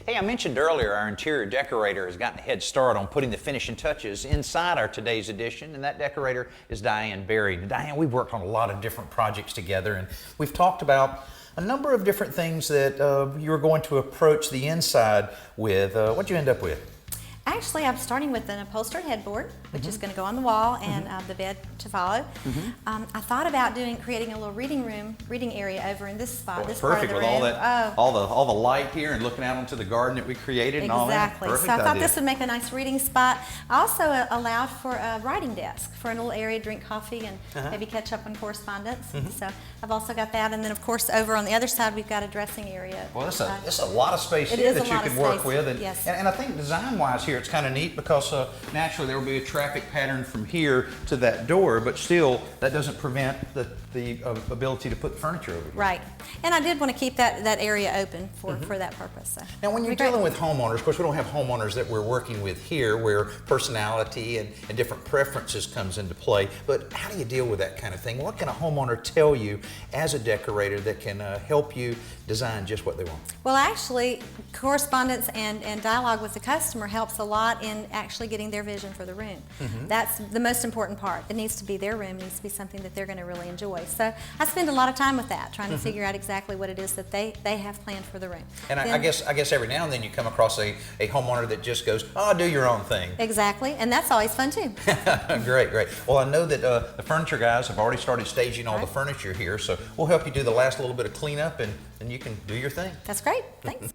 Hey, I mentioned earlier our interior decorator has gotten a head start on putting the finishing touches inside our today's edition, and that decorator is Diane Berry. Diane, we've worked on a lot of different projects together, and we've talked about a number of different things that you were going to approach the inside with. What'd you end up with? Actually, I'm starting with an upholstered headboard, which is going to go on the wall, and the bed to follow. I thought about creating a little reading area over in this spot, this part of the room. Perfect with all the light here and looking out into the garden that we created and all that. Exactly. So I thought this would make a nice reading spot. I also allowed for a writing desk for a little area to drink coffee and maybe catch up on correspondence. So I've also got that, and then of course over on the other side we've got a dressing area. Well, it's a lot of space here that you can work with, and, yes. and I think design-wise here it's kind of neat because naturally there will be a traffic pattern from here to that door, but still that doesn't prevent the ability to put furniture over here. Right, and I did want to keep that area open for that purpose. So. Now, when you're dealing with homeowners, of course, we don't have homeowners that we're working with here where personality and different preferences comes into play, but how do you deal with that kind of thing? What can a homeowner tell you as a decorator that can help you design just what they want? Well, actually, correspondence and dialogue with the customer helps a lot in actually getting their vision for the room. That's the most important part. It needs to be their room. It needs to be something that they're going to really enjoy. So I spend a lot of time with that, trying to figure out exactly what it is that they have planned for the room. And I guess every now and then you come across a homeowner that just goes, "Oh, do your own thing." Exactly, and that's always fun too. Great. Well, I know that the furniture guys have already started staging all the furniture here, so we'll help you do the last little bit of cleanup, and you can do your thing. That's great. Thanks.